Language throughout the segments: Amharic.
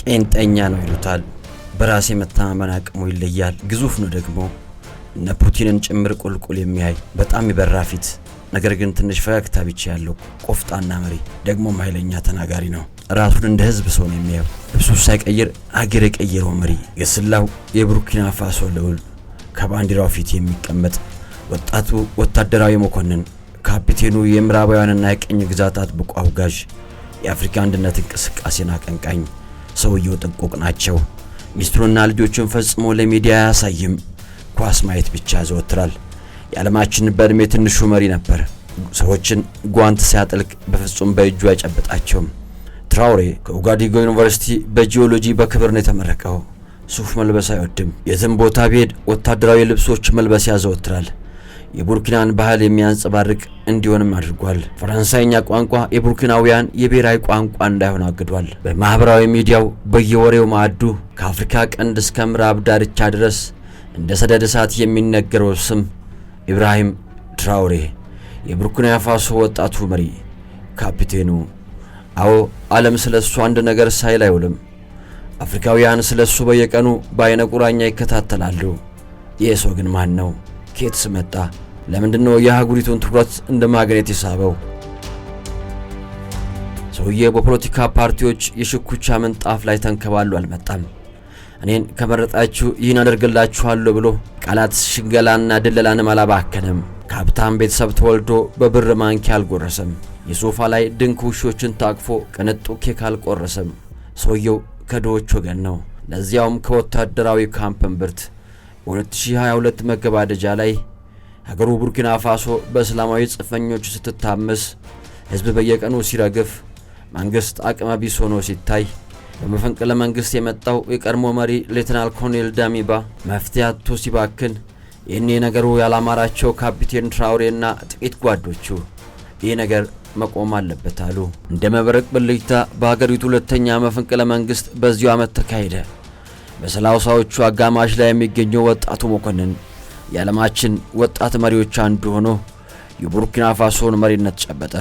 ቄንጠኛ ነው ይሉታል። በራስ የመተማመን አቅሙ ይለያል። ግዙፍ ነው ደግሞ እነ ፑቲንን ጭምር ቁልቁል የሚያይ በጣም ይበራ ፊት፣ ነገር ግን ትንሽ ፈገግታ ብቻ ያለው ቆፍጣና መሪ፣ ደግሞም ኃይለኛ ተናጋሪ ነው። ራሱን እንደ ህዝብ ሰው ነው የሚያየው። ልብሱ ሳይቀይር አገር የቀየረው መሪ፣ የስላው የቡርኪና ፋሶ ልዑል፣ ከባንዲራው ፊት የሚቀመጥ ወጣቱ ወታደራዊ መኮንን፣ ካፒቴኑ የምዕራባውያንና የቀኝ ግዛት አጥብቆ አውጋዥ፣ የአፍሪካ አንድነት እንቅስቃሴን አቀንቃኝ። ሰውየው ጥንቁቅ ናቸው። ሚስቱንና ልጆቹን ፈጽሞ ለሚዲያ አያሳይም። ኳስ ማየት ብቻ ያዘወትራል። የዓለማችን በእድሜ ትንሹ መሪ ነበር። ሰዎችን ጓንት ሲያጠልቅ በፍጹም በእጁ አይጨብጣቸውም። ትራውሬ ከኡጋዲጎ ዩኒቨርሲቲ በጂኦሎጂ በክብር ነው የተመረቀው። ሱፍ መልበስ አይወድም። የትም ቦታ ቢሄድ ወታደራዊ ልብሶች መልበስ ያዘወትራል። የቡርኪናን ባህል የሚያንጸባርቅ እንዲሆንም አድርጓል። ፈረንሳይኛ ቋንቋ የቡርኪናውያን የብሔራዊ ቋንቋ እንዳይሆን አግዷል። በማህበራዊ ሚዲያው በየወሬው ማዕዱ ከአፍሪካ ቀንድ እስከ ምዕራብ ዳርቻ ድረስ እንደ ሰደድ እሳት የሚነገረው ስም ኢብራሂም ትራውሬ፣ የቡርኪና ፋሶ ወጣቱ መሪ፣ ካፒቴኑ። አዎ ዓለም ስለሱ አንድ ነገር ሳይል አይውልም። አፍሪካውያን ስለሱ በየቀኑ በአይነ ቁራኛ ይከታተላሉ። ይህ ሰው ግን ማን ነው? ከየትስ መጣ? ለምንድነው የአህጉሪቱን ትኩረት እንደ ማግኔት የሳበው? ሰውዬው በፖለቲካ ፓርቲዎች የሽኩቻ ምንጣፍ ላይ ተንከባሉ አልመጣም። እኔን ከመረጣችሁ ይህን አደርግላችኋለሁ ብሎ ቃላት ሽንገላና ድለላንም አላባከነም። ከሀብታም ቤተሰብ ተወልዶ በብር ማንኪያ አልጎረሰም። የሶፋ ላይ ድንክ ውሾችን ታቅፎ ቅንጡ ኬክ አልቆረሰም። ሰውየው ከድሆች ወገን ነው። ለዚያውም ከወታደራዊ ካምፕ እምብርት። በ2022 መገባደጃ ላይ ሀገሩ ቡርኪና ፋሶ በእስላማዊ ጽንፈኞች ስትታመስ፣ ህዝብ በየቀኑ ሲረግፍ፣ መንግስት አቅመ ቢስ ሆኖ ሲታይ፣ በመፈንቅለ መንግስት የመጣው የቀድሞ መሪ ሌተናል ኮሎኔል ዳሚባ መፍትሄ አጥቶ ሲባክን፣ ይህኔ ነገሩ ያላማራቸው ካፒቴን ትራውሬና ጥቂት ጓዶቹ ይህ ነገር መቆም አለበት አሉ። እንደ መብረቅ ብልጭታ በሀገሪቱ ሁለተኛ መፈንቅለ መንግስት በዚሁ ዓመት ተካሄደ። በሰላሳዎቹ አጋማሽ ላይ የሚገኘው ወጣቱ መኮንን የዓለማችን ወጣት መሪዎች አንዱ ሆኖ የቡርኪና ፋሶን መሪነት ጨበጠ።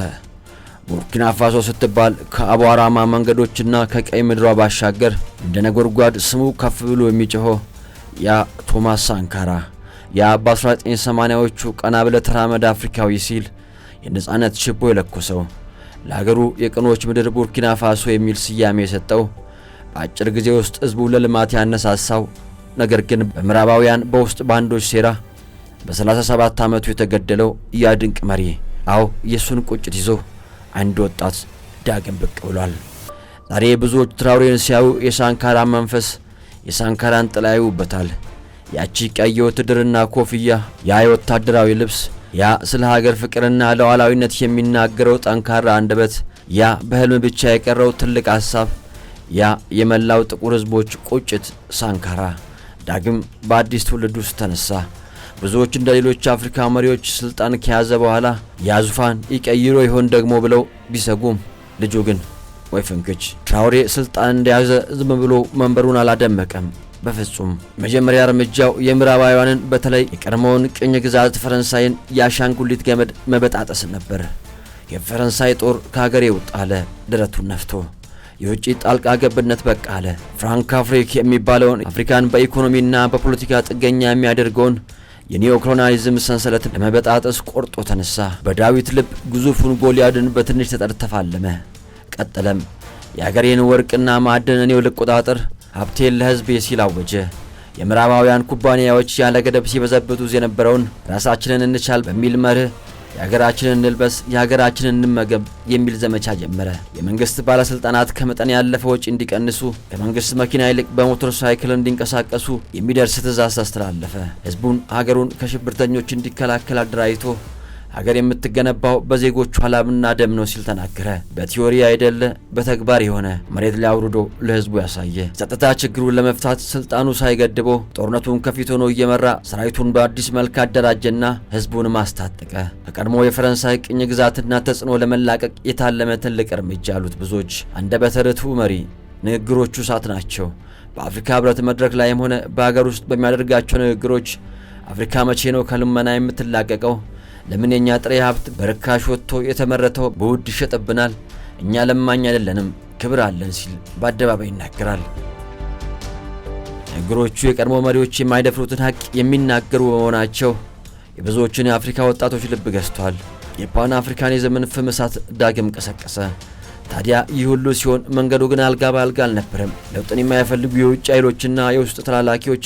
ቡርኪና ፋሶ ስትባል ከአቧራማ መንገዶችና ከቀይ ምድሯ ባሻገር እንደ ነጎድጓድ ስሙ ከፍ ብሎ የሚጮኸው ያ ቶማስ ሳንካራ፣ ያ በ1980ዎቹ ቀና ብለህ ተራመድ አፍሪካዊ ሲል የነጻነት ችቦ የለኮሰው፣ ለሀገሩ የቅኖች ምድር ቡርኪና ፋሶ የሚል ስያሜ የሰጠው፣ በአጭር ጊዜ ውስጥ ህዝቡ ለልማት ያነሳሳው፣ ነገር ግን በምዕራባውያን በውስጥ ባንዶች ሴራ በ37 ዓመቱ የተገደለው ያ ድንቅ መሪ። አዎ የሱን ቁጭት ይዞ አንድ ወጣት ዳግም ብቅ ብሏል። ዛሬ ብዙዎች ትራውሬን ሲያዩ የሳንካራን መንፈስ፣ የሳንካራን ጥላ ያዩበታል። ያቺ ቀይ ውትድርና ኮፍያ፣ ያ የወታደራዊ ልብስ፣ ያ ስለ ሀገር ፍቅርና ለዋላዊነት የሚናገረው ጠንካራ አንደበት፣ ያ በህልም ብቻ የቀረው ትልቅ ሐሳብ፣ ያ የመላው ጥቁር ህዝቦች ቁጭት ሳንካራ ዳግም በአዲስ ትውልድ ውስጥ ተነሳ። ብዙዎች እንደ ሌሎች አፍሪካ መሪዎች ስልጣን ከያዘ በኋላ ያ ዙፋን ይቀይሮ ይሆን ደግሞ ብለው ቢሰጉም፣ ልጁ ግን ወይ ፍንክች። ትራውሬ ስልጣን እንደያዘ ዝም ብሎ መንበሩን አላደመቀም። በፍጹም መጀመሪያ እርምጃው የምዕራባውያንን በተለይ የቀድሞውን ቅኝ ግዛት ፈረንሳይን የአሻንጉሊት ገመድ መበጣጠስ ነበር። የፈረንሳይ ጦር ከሀገር ይውጣ አለ ደረቱን ነፍቶ። የውጭ ጣልቃ ገብነት በቃ አለ። ፍራንክ አፍሪክ የሚባለውን አፍሪካን በኢኮኖሚና በፖለቲካ ጥገኛ የሚያደርገውን የኒዮኮሎናሊዝም ሰንሰለት ለመበጣጠስ ቆርጦ ተነሳ። በዳዊት ልብ ግዙፉን ጎልያድን በትንሽ ተጠር ተፋለመ። ቀጠለም የሀገሬን ወርቅና ማዕድን እኔው ልቆጣጠር፣ ሀብቴን ለህዝብ ሲል አወጀ። የምዕራባውያን ኩባንያዎች ያለ ገደብ ሲበዘብጡት የነበረውን ራሳችንን እንቻል በሚል መርህ የሀገራችንን እንልበስ፣ የሀገራችንን እንመገብ የሚል ዘመቻ ጀመረ። የመንግስት ባለስልጣናት ከመጠን ያለፈ ወጪ እንዲቀንሱ፣ ከመንግስት መኪና ይልቅ በሞተር ሳይክል እንዲንቀሳቀሱ የሚደርስ ትእዛዝ አስተላለፈ። ህዝቡን ሀገሩን ከሽብርተኞች እንዲከላከል አደራጅቶ ሀገር የምትገነባው በዜጎቹ ላብና ደም ነው ሲል ተናገረ። በቲዮሪ አይደለ በተግባር የሆነ መሬት ላይ አውርዶ ለህዝቡ ያሳየ። ጸጥታ ችግሩን ለመፍታት ስልጣኑ ሳይገድበው ጦርነቱን ከፊት ሆኖ እየመራ ሰራዊቱን በአዲስ መልክ አደራጀና ህዝቡን ማስታጠቀ። ከቀድሞ የፈረንሳይ ቅኝ ግዛትና ተጽዕኖ ለመላቀቅ የታለመ ትልቅ እርምጃ አሉት ብዙዎች። አንደበተ ርቱዕ መሪ፣ ንግግሮቹ እሳት ናቸው። በአፍሪካ ህብረት መድረክ ላይም ሆነ በሀገር ውስጥ በሚያደርጋቸው ንግግሮች አፍሪካ መቼ ነው ከልመና የምትላቀቀው? ለምን የኛ ጥሬ ሀብት በርካሽ ወጥቶ የተመረተው በውድ ይሸጥብናል? እኛ ለማኝ አይደለንም፣ ክብር አለን ሲል በአደባባይ ይናገራል። ንግግሮቹ የቀድሞ መሪዎች የማይደፍሩትን ሀቅ የሚናገሩ በመሆናቸው የብዙዎችን የአፍሪካ ወጣቶች ልብ ገዝቷል። የፓን አፍሪካኒዝምን ፍም እሳት ዳግም ቀሰቀሰ። ታዲያ ይህ ሁሉ ሲሆን መንገዱ ግን አልጋ በአልጋ አልነበረም። ለውጥን የማይፈልጉ የውጭ ኃይሎችና የውስጥ ተላላኪዎች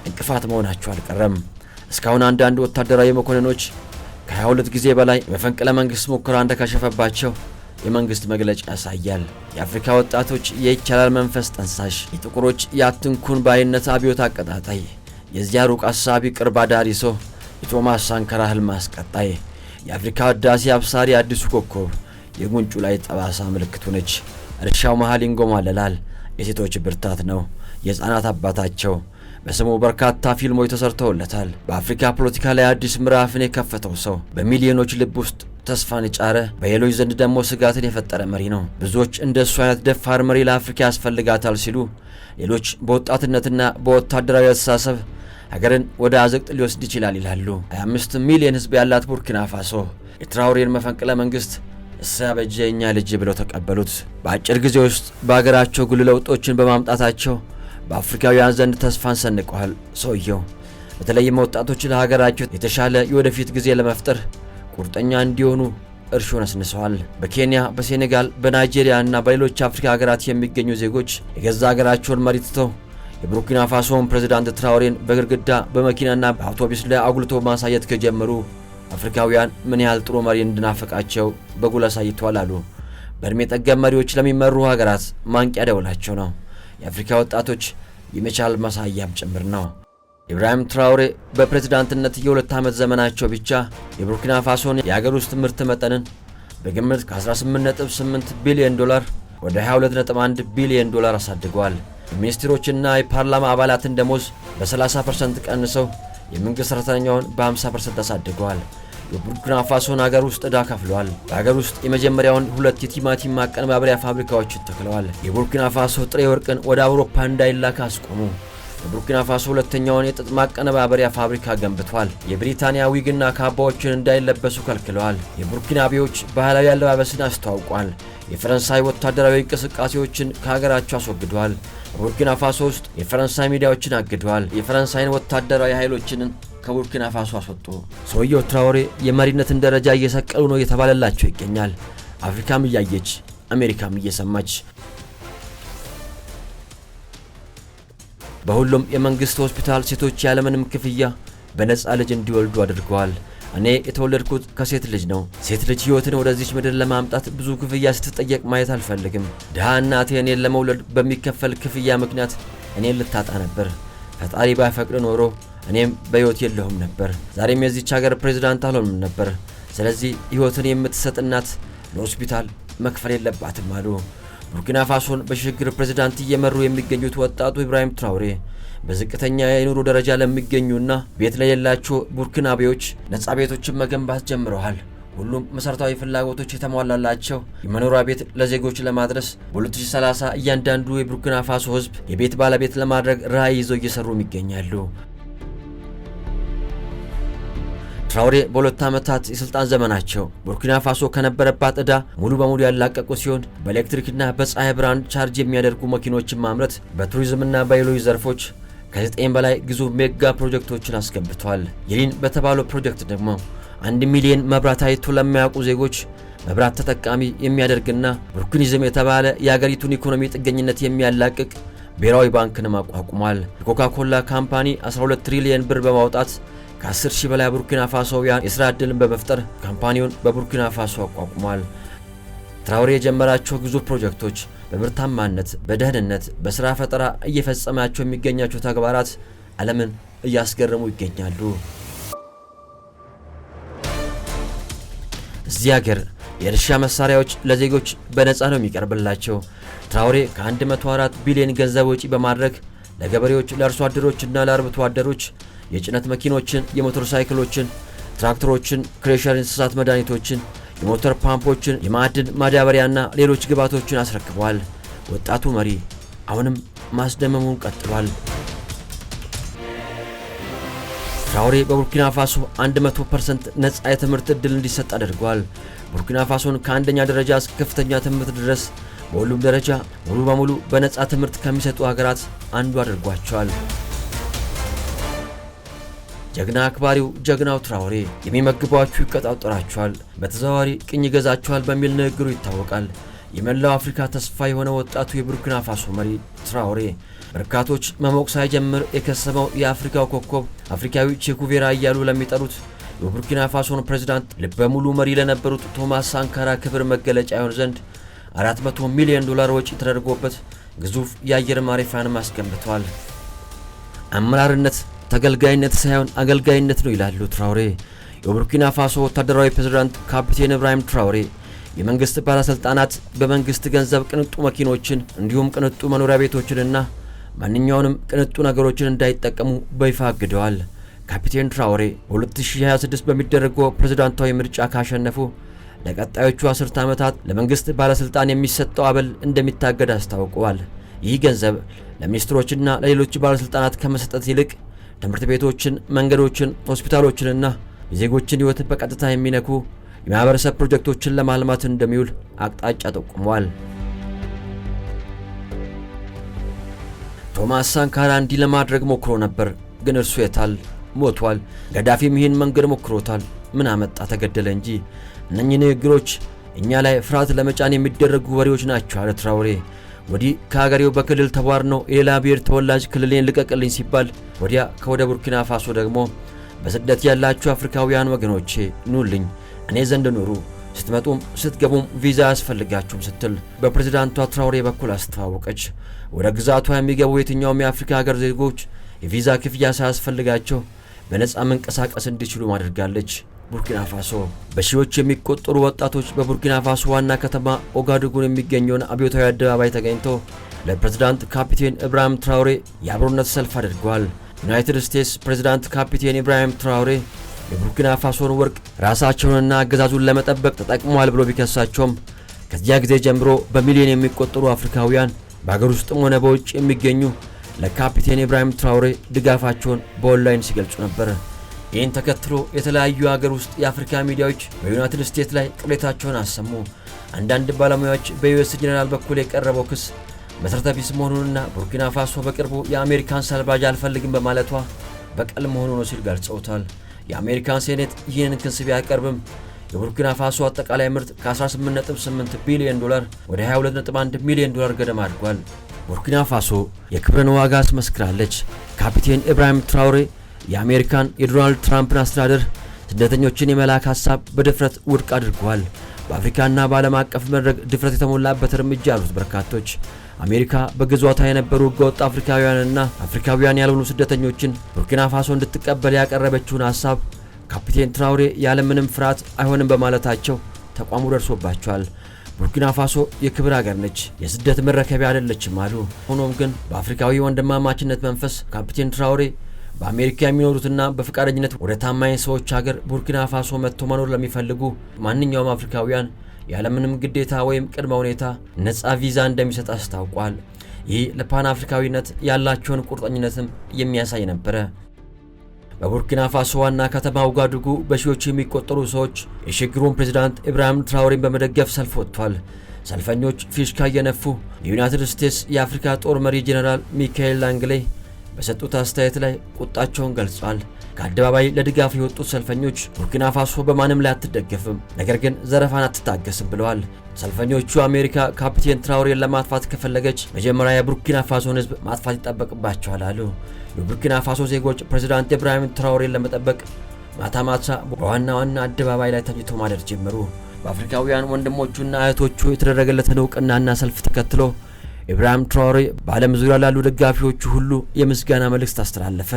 እንቅፋት መሆናቸው አልቀረም። እስካሁን አንዳንድ ወታደራዊ መኮንኖች ከ22 ጊዜ በላይ መፈንቅለ መንግስት ሙከራ እንደከሸፈባቸው የመንግስት መግለጫ ያሳያል። የአፍሪካ ወጣቶች የይቻላል መንፈስ ጠንሳሽ፣ የጥቁሮች የአትንኩን ባይነት አብዮት አቀጣጣይ፣ የዚያ ሩቅ አሳቢ ቅርብ አዳሪ ሰው የቶማስ ሳንካራ ህልም አስቀጣይ፣ የአፍሪካ ህዳሴ አብሳሪ አዲሱ ኮከብ የጉንጩ ላይ ጠባሳ ምልክቱ ነች። እርሻው መሃል ይንጎማለላል። የሴቶች ብርታት ነው። የህፃናት አባታቸው በስሙ በርካታ ፊልሞች ተሰርተውለታል። በአፍሪካ ፖለቲካ ላይ አዲስ ምዕራፍን የከፈተው ሰው በሚሊዮኖች ልብ ውስጥ ተስፋን የጫረ በሌሎች ዘንድ ደግሞ ስጋትን የፈጠረ መሪ ነው። ብዙዎች እንደሱ አይነት ደፋር መሪ ለአፍሪካ ያስፈልጋታል ሲሉ፣ ሌሎች በወጣትነትና በወታደራዊ አስተሳሰብ ሀገርን ወደ አዘቅት ሊወስድ ይችላል ይላሉ። 25 ሚሊዮን ህዝብ ያላት ቡርኪና ፋሶ የትራውሬን መፈንቅለ መንግስት እሳበጀኛ ልጅ ብለው ተቀበሉት። በአጭር ጊዜ ውስጥ በሀገራቸው ጉልህ ለውጦችን በማምጣታቸው በአፍሪካውያን ዘንድ ተስፋን ሰንቀዋል። ሰውየው በተለይም ወጣቶች ለሀገራቸው የተሻለ የወደፊት ጊዜ ለመፍጠር ቁርጠኛ እንዲሆኑ እርሾ ነስንሰዋል። በኬንያ፣ በሴኔጋል፣ በናይጄሪያ እና በሌሎች አፍሪካ ሀገራት የሚገኙ ዜጎች የገዛ ሀገራቸውን መሪ ትተው የቡርኪና ፋሶን ፕሬዝዳንት ትራውሬን በግድግዳ በመኪናና በአውቶቡስ ላይ አጉልቶ ማሳየት ከጀመሩ አፍሪካውያን ምን ያህል ጥሩ መሪ እንድናፈቃቸው በጉል አሳይተዋል አሉ። በእድሜ ጠገብ መሪዎች ለሚመሩ ሀገራት ማንቂያ ደውላቸው ነው። የአፍሪካ ወጣቶች የመቻል ማሳያም ጭምር ነው። ኢብራሂም ትራውሬ በፕሬዝዳንትነት የ2 ዓመት ዘመናቸው ብቻ የቡርኪና ፋሶን የሀገር ውስጥ ምርት መጠንን በግምት ከ18.8 ቢሊዮን ዶላር ወደ 22.1 ቢሊዮን ዶላር አሳድገዋል። የሚኒስትሮችና የፓርላማ አባላትን ደሞዝ በ30% ቀንሰው የመንግስት ሰራተኛውን በ50% አሳድገዋል። የቡርኪና ፋሶን ሀገር ውስጥ ዕዳ ከፍለዋል። በሀገር ውስጥ የመጀመሪያውን 2 የቲማቲም ማቀነባበሪያ ፋብሪካዎችን ተክለዋል። የቡርኪና ፋሶ ጥሬ ወርቅን ወደ አውሮፓ እንዳይላክ አስቆሙ። የቡርኪና ፋሶ ሁለተኛውን የጥጥ ማቀነባበሪያ ፋብሪካ ገንብቷል። የብሪታንያ ዊግና ካባዎችን እንዳይለበሱ ከልክለዋል። የቡርኪናቤዎች ባህላዊ አለባበስን አስተዋውቋል። የፈረንሳይ ወታደራዊ እንቅስቃሴዎችን ከሀገራቸው አስወግደዋል። በቡርኪና ፋሶ ውስጥ የፈረንሳይ ሚዲያዎችን አግደዋል። የፈረንሳይን ወታደራዊ ኃይሎችን ከቡርኪና ፋሶ አስወጡ። ሰውየው ትራውሬ የመሪነትን ደረጃ እየሰቀሉ ነው እየተባለላቸው ይገኛል። አፍሪካም እያየች አሜሪካም እየሰማች በሁሉም የመንግስት ሆስፒታል ሴቶች ያለምንም ክፍያ በነጻ ልጅ እንዲወልዱ አድርገዋል። እኔ የተወለድኩት ከሴት ልጅ ነው። ሴት ልጅ ህይወትን ወደዚች ምድር ለማምጣት ብዙ ክፍያ ስትጠየቅ ማየት አልፈልግም። ድሃ እናቴ እኔን ለመውለድ በሚከፈል ክፍያ ምክንያት እኔን ልታጣ ነበር። ፈጣሪ ባይፈቅድ ኖሮ እኔም በህይወት የለሁም ነበር። ዛሬም የዚች ሀገር ፕሬዝዳንት አልሆንም ነበር። ስለዚህ ህይወትን የምትሰጥ እናት ለሆስፒታል መክፈል የለባትም አሉ። ቡርኪና ፋሶን በሽግግር ፕሬዝዳንት እየመሩ የሚገኙት ወጣቱ ኢብራሂም ትራውሬ በዝቅተኛ የኑሮ ደረጃ ለሚገኙና ቤት ለሌላቸው ቡርኪናቤዎች ነጻ ቤቶችን መገንባት ጀምረዋል። ሁሉም መሰረታዊ ፍላጎቶች የተሟላላቸው የመኖሪያ ቤት ለዜጎች ለማድረስ በ2030 እያንዳንዱ የቡርኪና ፋሶ ህዝብ የቤት ባለቤት ለማድረግ ራዕይ ይዘው እየሰሩም ይገኛሉ። ትራውሬ በ2 ዓመታት የስልጣን ዘመናቸው ቡርኪና ፋሶ ከነበረባት ዕዳ ሙሉ በሙሉ ያላቀቁ ሲሆን በኤሌክትሪክና በፀሐይ ብርሃን ቻርጅ የሚያደርጉ መኪኖችን ማምረት፣ በቱሪዝምና በሌሎች ዘርፎች ከ9 በላይ ግዙፍ ሜጋ ፕሮጀክቶችን አስገብቷል። የሊን በተባለው ፕሮጀክት ደግሞ 1 ሚሊዮን መብራት አይቶ ለማያውቁ ዜጎች መብራት ተጠቃሚ የሚያደርግና ቡርኪኒዝም የተባለ የሀገሪቱን ኢኮኖሚ ጥገኝነት የሚያላቅቅ ብሔራዊ ባንክንም አቋቁሟል። የኮካኮላ ካምፓኒ 12 ትሪሊየን ብር በማውጣት ከ10 ሺህ በላይ ቡርኪና ፋሶውያን የሥራ ዕድልን በመፍጠር ካምፓኒውን በቡርኪና ፋሶ አቋቁሟል። ትራውሬ የጀመራቸው ግዙፍ ፕሮጀክቶች በምርታማነት፣ በደህንነት፣ በሥራ ፈጠራ እየፈጸማቸው የሚገኛቸው ተግባራት ዓለምን እያስገረሙ ይገኛሉ። እዚህ ሀገር የእርሻ መሳሪያዎች ለዜጎች በነፃ ነው የሚቀርብላቸው። ትራውሬ ከ104 ቢሊዮን ገንዘብ ወጪ በማድረግ ለገበሬዎች፣ ለአርሶ አደሮችና ለአርብቶ አደሮች የጭነት መኪኖችን፣ የሞተር ሳይክሎችን፣ ትራክተሮችን፣ ክሬሸር እንስሳት መድኃኒቶችን፣ የሞተር ፓምፖችን፣ የማዕድን ማዳበሪያና ሌሎች ግብዓቶችን አስረክበዋል። ወጣቱ መሪ አሁንም ማስደመሙን ቀጥሏል። ትራውሬ በቡርኪና ፋሶ 100% ነፃ የትምህርት ዕድል እንዲሰጥ አድርጓል። ቡርኪና ፋሶን ከአንደኛ ደረጃ እስከ ከፍተኛ ትምህርት ድረስ በሁሉም ደረጃ ሙሉ በሙሉ በነጻ ትምህርት ከሚሰጡ ሀገራት አንዱ አድርጓቸዋል። ጀግና አክባሪው ጀግናው ትራኦሬ የሚመግቧችሁ ይቀጣጠራችኋል፣ በተዘዋዋሪ ቅኝ ገዛችኋል በሚል ንግግሩ ይታወቃል። የመላው አፍሪካ ተስፋ የሆነ ወጣቱ የቡርኪና ፋሶ መሪ ትራኦሬ በርካቶች መሞቅ ሳይጀምር የከሰመው የአፍሪካው ኮከብ አፍሪካዊ ቼኩቬራ እያሉ ለሚጠሩት የቡርኪና ፋሶን ፕሬዝዳንት ልበ ሙሉ መሪ ለነበሩት ቶማስ ሳንካራ ክብር መገለጫ ይሆን ዘንድ $400 ሚሊዮን ወጪ ተደርጎበት ግዙፍ የአየር ማረፊያን አስገንብተዋል። አመራርነት ተገልጋይነት ሳይሆን አገልጋይነት ነው ይላሉ ትራኦሬ። የቡርኪና ፋሶ ወታደራዊ ፕሬዝዳንት ካፒቴን ኢብራሂም ትራኦሬ የመንግስት ባለስልጣናት በመንግስት ገንዘብ ቅንጡ መኪኖችን እንዲሁም ቅንጡ መኖሪያ ቤቶችንና ማንኛውንም ቅንጡ ነገሮችን እንዳይጠቀሙ በይፋ አግደዋል። ካፒቴን ትራኦሬ በ2026 በሚደረገው ፕሬዝዳንታዊ ምርጫ ካሸነፉ ለቀጣዮቹ 10 ዓመታት ለመንግስት ባለስልጣን የሚሰጠው አበል እንደሚታገድ አስታውቀዋል። ይህ ገንዘብ ለሚኒስትሮችና ለሌሎች ባለስልጣናት ከመሰጠት ይልቅ ትምህርት ቤቶችን፣ መንገዶችን፣ ሆስፒታሎችንና የዜጎችን ሕይወት በቀጥታ የሚነኩ የማህበረሰብ ፕሮጀክቶችን ለማልማት እንደሚውል አቅጣጫ ጠቁመዋል። ቶማስ ሳንካራ እንዲህ ለማድረግ ሞክሮ ነበር፣ ግን እርሱ የታል? ሞቷል። ገዳፊም ይህን መንገድ ሞክሮታል። ምን አመጣ? ተገደለ እንጂ። እነኚህ ንግግሮች እኛ ላይ ፍርሃት ለመጫን የሚደረጉ ወሬዎች ናቸው አለ ትራኦሬ። ወዲህ ከሀገሬው በክልል ተቧርነው የሌላ ብሔር ተወላጅ ክልሌን ልቀቅልኝ ሲባል፣ ወዲያ ከወደ ቡርኪና ፋሶ ደግሞ በስደት ያላችሁ አፍሪካውያን ወገኖቼ ኑልኝ፣ እኔ ዘንድ ኑሩ፣ ስትመጡም ስትገቡም ቪዛ ያስፈልጋችሁም ስትል በፕሬዝዳንቷ ትራኦሬ በኩል አስተዋወቀች። ወደ ግዛቷ የሚገቡ የትኛውም የአፍሪካ ሀገር ዜጎች የቪዛ ክፍያ ሳያስፈልጋቸው በነጻ መንቀሳቀስ እንዲችሉ አድርጋለች። ቡርኪና ፋሶ በሺዎች የሚቆጠሩ ወጣቶች በቡርኪና ፋሶ ዋና ከተማ ኦጋዱጉን የሚገኘውን አብዮታዊ አደባባይ ተገኝተው ለፕሬዝዳንት ካፒቴን ኢብራሂም ትራኦሬ የአብሮነት ሰልፍ አድርገዋል። ዩናይትድ ስቴትስ ፕሬዝዳንት ካፒቴን ኢብራሂም ትራኦሬ የቡርኪና ፋሶን ወርቅ ራሳቸውንና አገዛዙን ለመጠበቅ ተጠቅመዋል ብሎ ቢከሳቸውም ከዚያ ጊዜ ጀምሮ በሚሊዮን የሚቆጠሩ አፍሪካውያን በሀገር ውስጥም ሆነ በውጭ የሚገኙ ለካፒቴን ኢብራሂም ትራኦሬ ድጋፋቸውን በኦንላይን ሲገልጹ ነበር። ይህን ተከትሎ የተለያዩ ሀገር ውስጥ የአፍሪካ ሚዲያዎች በዩናይትድ ስቴትስ ላይ ቅሬታቸውን አሰሙ። አንዳንድ ባለሙያዎች በዩኤስ ጄኔራል በኩል የቀረበው ክስ መሰረተ ቢስ መሆኑንና ቡርኪና ፋሶ በቅርቡ የአሜሪካን ሰልባጅ አልፈልግም በማለቷ በቀል መሆኑ ነው ሲል ገልጸውታል። የአሜሪካን ሴኔት ይህንን ክስ ቢያቀርብም የቡርኪና ፋሶ አጠቃላይ ምርት ከ18.8 ቢሊዮን ዶላር ወደ 22.1 ሚሊዮን ዶላር ገደማ አድጓል። ቡርኪና ፋሶ የክብርን ዋጋ አስመስክራለች። ካፒቴን ኢብራሂም ትራኦሬ የአሜሪካን የዶናልድ ትራምፕን አስተዳደር ስደተኞችን የመላክ ሐሳብ በድፍረት ውድቅ አድርገዋል። በአፍሪካና በዓለም አቀፍ መድረክ ድፍረት የተሞላበት እርምጃ ያሉት በርካቶች አሜሪካ በግዛቷ የነበሩ ህገወጥ አፍሪካውያንና አፍሪካውያን ያልሆኑ ስደተኞችን ቡርኪና ፋሶ እንድትቀበል ያቀረበችውን ሐሳብ ካፒቴን ትራኦሬ ያለምንም ፍርሃት አይሆንም በማለታቸው ተቋሙ ደርሶባቸዋል። ቡርኪና ፋሶ የክብር ሀገር ነች፣ የስደት መረከቢያ አይደለችም አሉ። ሆኖም ግን በአፍሪካዊ ወንድማማችነት መንፈስ ካፒቴን ትራኦሬ በአሜሪካ የሚኖሩትና በፈቃደኝነት ወደ ታማኝ ሰዎች ሀገር ቡርኪና ፋሶ መጥቶ መኖር ለሚፈልጉ ማንኛውም አፍሪካውያን ያለምንም ግዴታ ወይም ቅድመ ሁኔታ ነጻ ቪዛ እንደሚሰጥ አስታውቋል። ይህ ለፓን አፍሪካዊነት ያላቸውን ቁርጠኝነትም የሚያሳይ ነበር። በቡርኪና ፋሶ ዋና ከተማ ኦጋዱጉ በሺዎች የሚቆጠሩ ሰዎች የሽግግሩን ፕሬዝዳንት ኢብራሂም ትራኦሬን በመደገፍ ሰልፍ ወጥቷል። ሰልፈኞች ፊሽካ እየነፉ የዩናይትድ ስቴትስ የአፍሪካ ጦር መሪ ጄኔራል ሚካኤል ላንግሌ በሰጡት አስተያየት ላይ ቁጣቸውን ገልጸዋል። ከአደባባይ ለድጋፍ የወጡት ሰልፈኞች ቡርኪና ፋሶ በማንም ላይ አትደገፍም፣ ነገር ግን ዘረፋን አትታገስም ብለዋል። ሰልፈኞቹ አሜሪካ ካፒቴን ትራኦሬን ለማጥፋት ከፈለገች መጀመሪያ የቡርኪና ፋሶን ሕዝብ ማጥፋት ይጠበቅባቸዋል አሉ። የቡርኪና ፋሶ ዜጎች ፕሬዝዳንት ኢብራሂም ትራኦሬን ለመጠበቅ ማታ ማታ በዋና ዋና አደባባይ ላይ ተኝቶ ማደር ጀመሩ። በአፍሪካውያን ወንድሞቹና እህቶቹ የተደረገለትን እውቅናና ሰልፍ ተከትሎ ኢብራሂም ትራኦሬ በዓለም ዙሪያ ላሉ ደጋፊዎቹ ሁሉ የምስጋና መልእክት አስተላለፈ።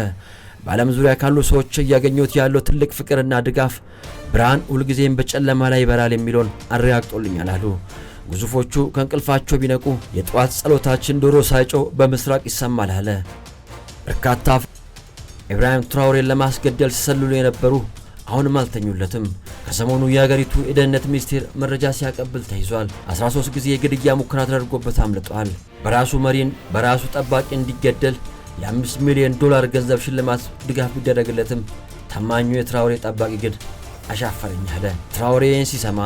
በዓለም ዙሪያ ካሉ ሰዎች እያገኙት ያለው ትልቅ ፍቅርና ድጋፍ ብርሃን ሁልጊዜም በጨለማ ላይ ይበራል የሚለውን አረጋግጦልኛል አሉ። ግዙፎቹ ከእንቅልፋቸው ቢነቁ የጠዋት ጸሎታችን ዶሮ ሳይጮህ በምስራቅ ይሰማል አለ። በርካታ ኢብራሂም ትራኦሬን ለማስገደል ሲሰልሉ የነበሩ አሁንም አልተኙለትም። ከሰሞኑ የሀገሪቱ የደህንነት ሚኒስቴር መረጃ ሲያቀብል ተይዟል። 13 ጊዜ የግድያ ሙከራ ተደርጎበት አምልጧል። በራሱ መሪን በራሱ ጠባቂ እንዲገደል የ5 ሚሊዮን ዶላር ገንዘብ ሽልማት ድጋፍ ቢደረግለትም ታማኙ የትራኦሬ ጠባቂ ግን አሻፈረኝ አለ። ትራኦሬን ሲሰማ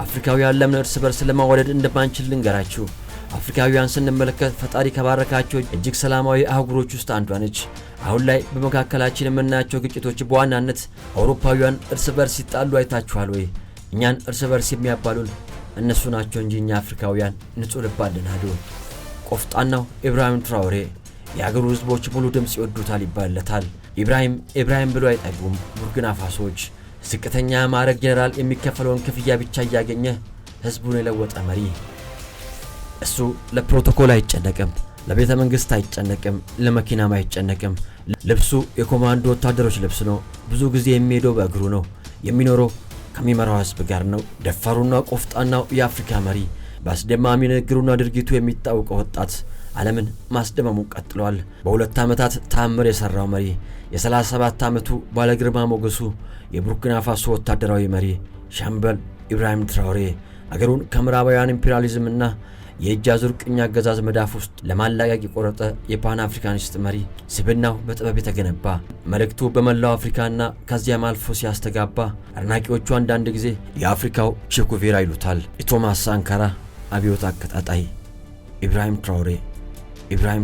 አፍሪካውያን ለምን እርስ በርስ ለማዋደድ እንደማንችል ልንገራችሁ፣ አፍሪካውያን ስንመለከት ፈጣሪ ከባረካቸው እጅግ ሰላማዊ አህጉሮች ውስጥ አንዷ ነች። አሁን ላይ በመካከላችን የምናያቸው ግጭቶች በዋናነት አውሮፓውያን እርስ በርስ ሲጣሉ አይታችኋል ወይ? እኛን እርስ በርስ የሚያባሉን እነሱ ናቸው እንጂ እኛ አፍሪካውያን ንጹህ ልብ አለን አሉ። ቆፍጣናው ኢብራሂም ትራኦሬ የአገሩ ህዝቦች ሙሉ ድምጽ ይወዱታል ይባልለታል። ኢብራሂም ብሎ አይጠግቡም። ቡርኪና ፋሶዎች ዝቅተኛ ማዕረግ ጄኔራል የሚከፈለውን ክፍያ ብቻ እያገኘ ህዝቡን የለወጠ መሪ። እሱ ለፕሮቶኮል አይጨነቅም፣ ለቤተ መንግስት አይጨነቅም፣ ለመኪናም አይጨነቅም። ልብሱ የኮማንዶ ወታደሮች ልብስ ነው። ብዙ ጊዜ የሚሄደው በእግሩ ነው። የሚኖረው ከሚመራው ህዝብ ጋር ነው። ደፋሩና ቆፍጣናው የአፍሪካ መሪ በአስደማሚ ንግግሩና ድርጊቱ የሚታወቀው ወጣት ዓለምን ማስደመሙን ቀጥሏል። በሁለት ዓመታት ታምር የሰራው መሪ የ37 ዓመቱ ባለግርማ ሞገሱ የቡርኪና ፋሶ ወታደራዊ መሪ ሻምበል ኢብራሂም ትራኦሬ አገሩን ከምዕራባውያን ኢምፔሪያሊዝምና የእጅ አዙር ቅኝ አገዛዝ መዳፍ ውስጥ ለማላቀቅ የቆረጠ የፓን አፍሪካኒስት መሪ፣ ስብናው በጥበብ የተገነባ መልእክቱ በመላው አፍሪካና ከዚያም አልፎ ሲያስተጋባ አድናቂዎቹ አንዳንድ ጊዜ የአፍሪካው ቼኩቬራ ይሉታል። የቶማስ ሳንካራ አብዮት አቀጣጣይ ኢብራሂም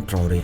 ትራኦሬ